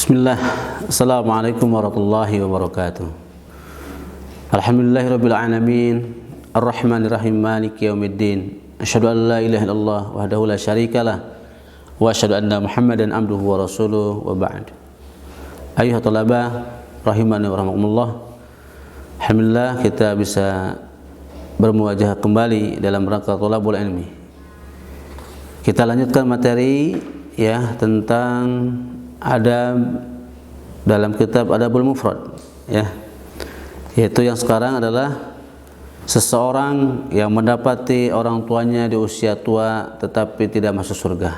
Bismillah. Assalamualaikum warahmatullahi wabarakatuh. Alhamdulillahirabbil alamin, arrahmanirrahim, maliki yaumiddin. Asyhadu an la ilaha illallah wahdahu la syarikalah wa asyhadu anna Muhammadan abduhu wa rasuluh wa ba'd. Ayuhat talabah rahimani wa rahmakumullah. Alhamdulillah kita bisa bermuajah kembali dalam rangka thalabul ilmi. Kita lanjutkan materi tentang adab dalam kitab Adabul Mufrad, yaitu yang sekarang adalah seseorang yang mendapati orang tuanya di usia tua tetapi tidak masuk surga.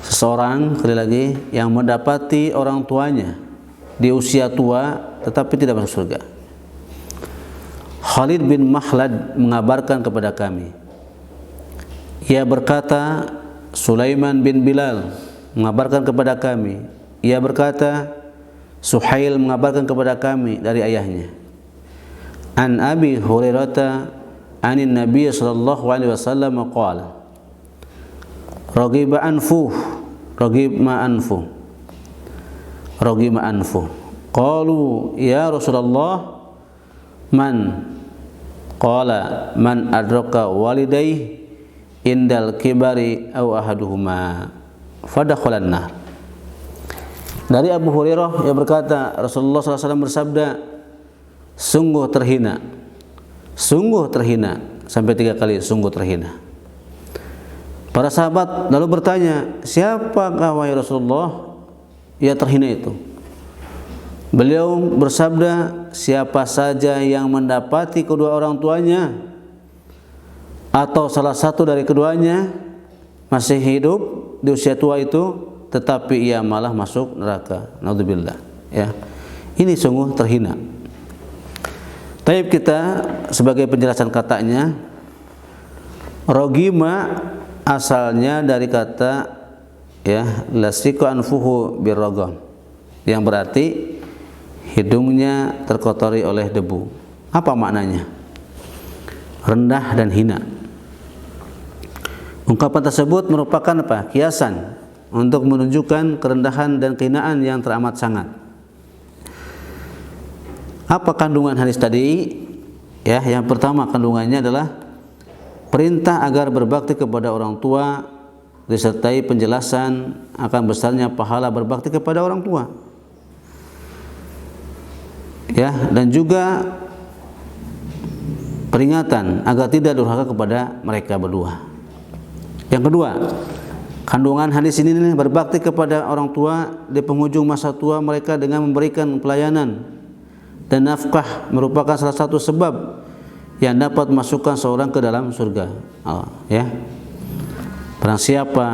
Seseorang, sekali lagi, yang mendapati orang tuanya di usia tua tetapi tidak masuk surga. Khalid bin Makhlad mengabarkan kepada kami, ia berkata, Sulaiman bin Bilal mengabarkan kepada kami, ia berkata, Suhail mengabarkan kepada kami dari ayahnya, an Abi Hurairah anin Nabi sallallahu alaihi wasallam qala, ragiba anfu qalu ya Rasulullah, man qala man adraka walidayhi indal kibari aw ahaduhuma fadakhalan nar. Dari Abu Hurairah, ia berkata, Rasulullah SAW bersabda, sungguh terhina, sampai 3 kali sungguh terhina. Para sahabat lalu bertanya, siapakah wahai Rasulullah ia terhina itu? Beliau bersabda, siapa saja yang mendapati kedua orang tuanya atau salah satu dari keduanya masih hidup di usia tua itu, tetapi ia malah masuk neraka. Naudzubillah. Ini sungguh terhina. Taib, kita sebagai penjelasan katanya, rogima asalnya dari kata lasiku anfuhu birrogam, yang berarti hidungnya terkotori oleh debu. Apa maknanya? Rendah dan hina. Ungkapan tersebut merupakan kiasan untuk menunjukkan kerendahan dan kehinaan yang teramat sangat. Apa kandungan hadis tadi? Yang pertama, kandungannya adalah perintah agar berbakti kepada orang tua disertai penjelasan akan besarnya pahala berbakti kepada orang tua. Dan juga peringatan agar tidak durhaka kepada mereka berdua. Yang kedua, kandungan hadis ini berbakti kepada orang tua di penghujung masa tua mereka dengan memberikan pelayanan dan nafkah merupakan salah satu sebab yang dapat memasukkan seorang ke dalam surga. Barang siapa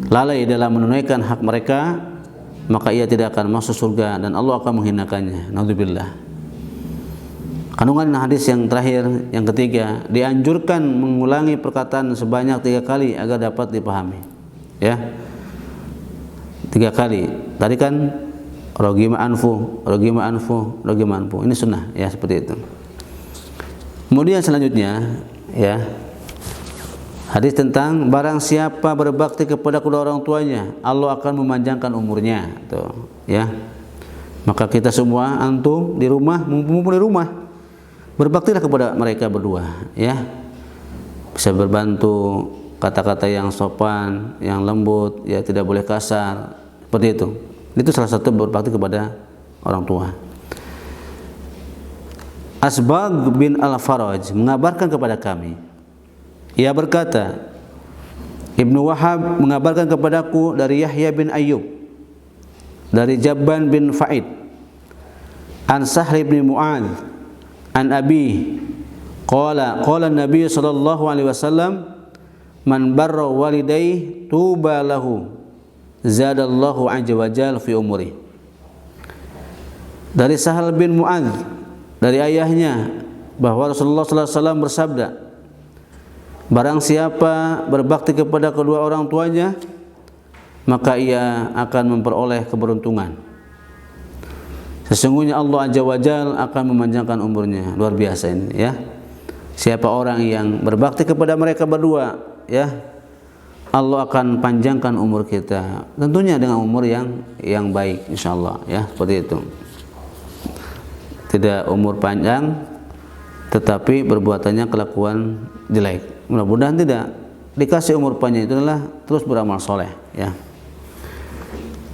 lalai dalam menunaikan hak mereka, maka ia tidak akan masuk surga dan Allah akan menghinakannya. Naudzubillah. Kandungan hadis yang terakhir, yang ketiga, dianjurkan mengulangi perkataan sebanyak 3 kali agar dapat dipahami. 3 kali. Tadi kan rogima anfu. Ini sunnah, seperti itu. Kemudian selanjutnya, hadis tentang barang siapa berbakti kepada kedua orang tuanya, Allah akan memanjangkan umurnya. Maka kita semua, antum di rumah, mumpung di rumah, berbaktilah kepada mereka berdua, bisa berbantu, kata-kata yang sopan, yang lembut, tidak boleh kasar, seperti itu. Itu salah satu berbakti kepada orang tua. Asbag bin Al-Faraj mengabarkan kepada kami, ia berkata, Ibnu Wahab mengabarkan kepadaku dari Yahya bin Ayyub, dari Jabban bin Fa'id, an Sahr bin Mu'adz, an Abi qala Nabi sallallahu alaihi wasallam, man barra walidayhi tuba lahu zadallahu azza wa jalla fi umri. Dari Sahal bin Mu'adz, dari ayahnya, bahwa Rasulullah sallallahu alaihi wasallam bersabda, barang siapa berbakti kepada kedua orang tuanya, maka ia akan memperoleh keberuntungan. Sesungguhnya Allah Azza wa Jalla akan memanjangkan umurnya. Luar biasa ini, Siapa orang yang berbakti kepada mereka berdua, Allah akan panjangkan umur kita, tentunya dengan umur yang baik, insyaallah ya, seperti itu. Tidak umur panjang tetapi perbuatannya kelakuan jelek. Mudah-mudahan tidak. Dikasih umur panjang itu adalah terus beramal soleh ya.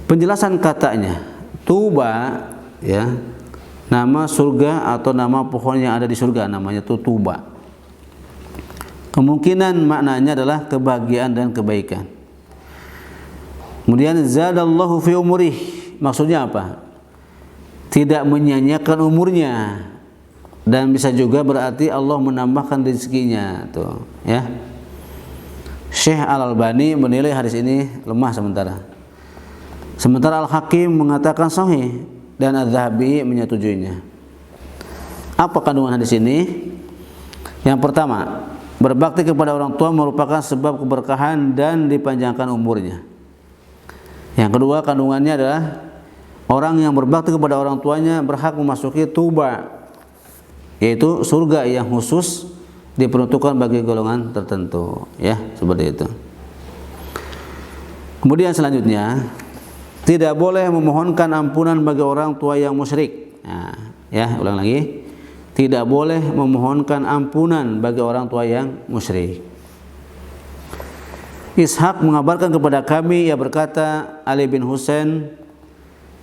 Penjelasan katanya, tuba ya, nama surga atau nama pohon yang ada di surga namanya itu tuba. Kemungkinan maknanya adalah kebahagiaan dan kebaikan. Kemudian zadallahu fi umurih, maksudnya apa? Tidak menyanyiakan umurnya, dan bisa juga berarti Allah menambahkan rezekinya tuh ya. Syekh Al-Albani menilai hadis ini lemah sementara Al-Hakim mengatakan sahih dan Adz-Dzahabi menyetujuinya. Apa kandungan hadis ini? Yang pertama, berbakti kepada orang tua merupakan sebab keberkahan dan dipanjangkan umurnya. Yang kedua, kandungannya adalah orang yang berbakti kepada orang tuanya berhak memasuki tuba, yaitu surga yang khusus diperuntukkan bagi golongan tertentu, ya, seperti itu. Kemudian selanjutnya, tidak boleh memohonkan ampunan bagi orang tua yang musyrik. Nah, ya, ulang lagi. Tidak boleh memohonkan ampunan bagi orang tua yang musyrik. Ishaq mengabarkan kepada kami, ia berkata, Ali bin Husain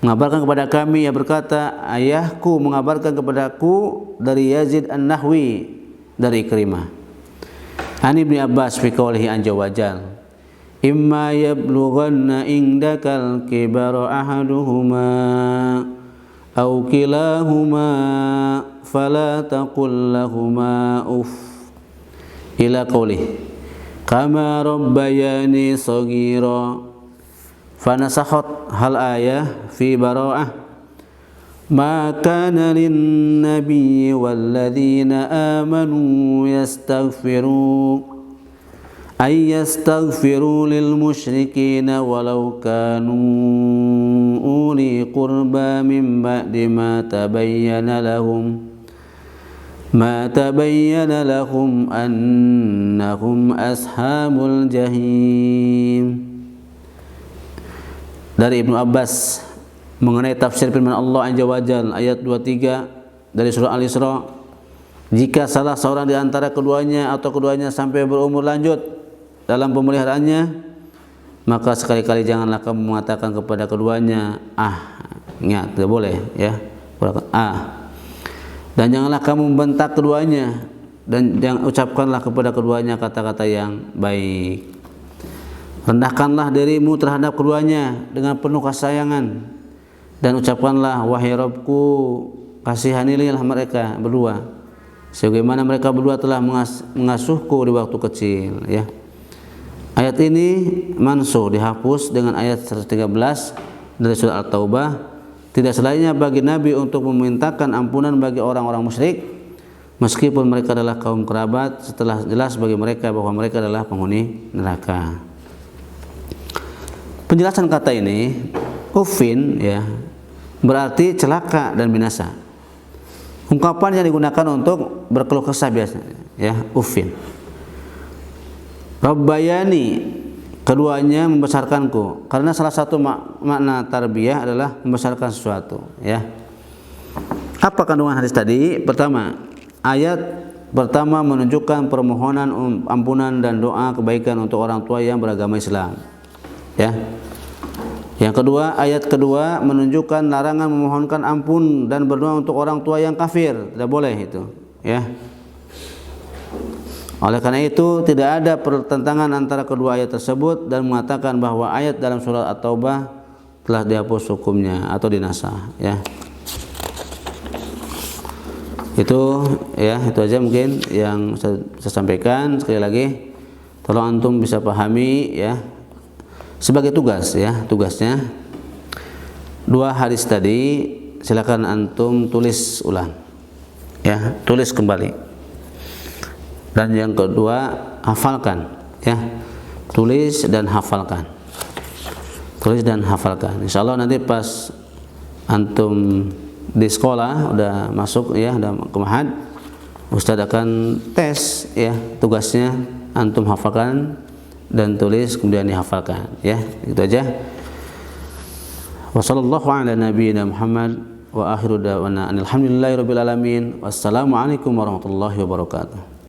mengabarkan kepada kami, ia berkata, ayahku mengabarkan kepadaku dari Yazid An-Nahwi dari Ikrimah. An Ibnu Abbas fi qaulihi azza wa jalla, imma yablughanna indakal kibara ahaduhuma aw kilahuma fala taqul lahumā uff ila qaulih kama rabbayani shaghira fanasakhat hal ayah fi bara'ah ma kana lin nabiyyi walladzina amanu yastaghfiru lil musyrikina walau kanu uli qurba min ba'di ma tabayyana lahum annahum ashabul jahim. Dari Ibnu Abbas mengenai tafsir firman Allah Azza wa Jalla ayat 23 dari surah Al-Isra, jika salah seorang di antara keduanya atau keduanya sampai berumur lanjut dalam pemeliharaannya, maka sekali-kali janganlah kamu mengatakan kepada keduanya ingat, tidak boleh ya, dan janganlah kamu membentak keduanya, dan jangan ucapkanlah kepada keduanya kata-kata yang baik. Rendahkanlah dirimu terhadap keduanya dengan penuh kesayangan, dan ucapkanlah, wahai Rabbku, kasihanilah mereka berdua sebagaimana mereka berdua telah mengasuhku di waktu kecil ya. Ayat ini mansuh, dihapus dengan ayat 113 dari surah At-Taubah. Tidak selainnya bagi Nabi untuk memintakan ampunan bagi orang-orang musyrik meskipun mereka adalah kaum kerabat, setelah jelas bagi mereka bahwa mereka adalah penghuni neraka. Penjelasan kata ini, uffin ya, berarti celaka dan binasa. Ungkapan yang digunakan untuk berkeluh kesah biasanya ya, uffin. Rabbayani, keduanya membesarkanku, karena salah satu makna tarbiyah adalah membesarkan sesuatu ya. Apa kandungan hadis tadi? Pertama, ayat pertama menunjukkan permohonan ampunan dan doa kebaikan untuk orang tua yang beragama Islam ya. Yang kedua, ayat kedua menunjukkan larangan memohonkan ampun dan berdoa untuk orang tua yang kafir, tidak boleh itu ya. Oleh karena itu tidak ada pertentangan antara kedua ayat tersebut dan mengatakan bahwa ayat dalam surat At-Taubah telah dihapus hukumnya atau dinasah ya. Itu aja mungkin yang saya sampaikan. Sekali lagi tolong antum bisa pahami ya, sebagai tugas ya, tugasnya dua hadis tadi silakan antum tulis ulang ya, tulis kembali. Dan yang kedua, hafalkan ya. Tulis dan hafalkan. Tulis dan hafalkan. Insyaallah nanti pas antum di sekolah udah masuk ya, udah ke ma'had, Ustaz akan tes ya, tugasnya antum hafalkan dan tulis kemudian dihafalkan, ya. Itu aja. Wassallallahu ala nabiyyina Muhammad wa akhiru da'wana alhamdulillahirabbil alamin. Wassalamualaikum warahmatullahi wabarakatuh.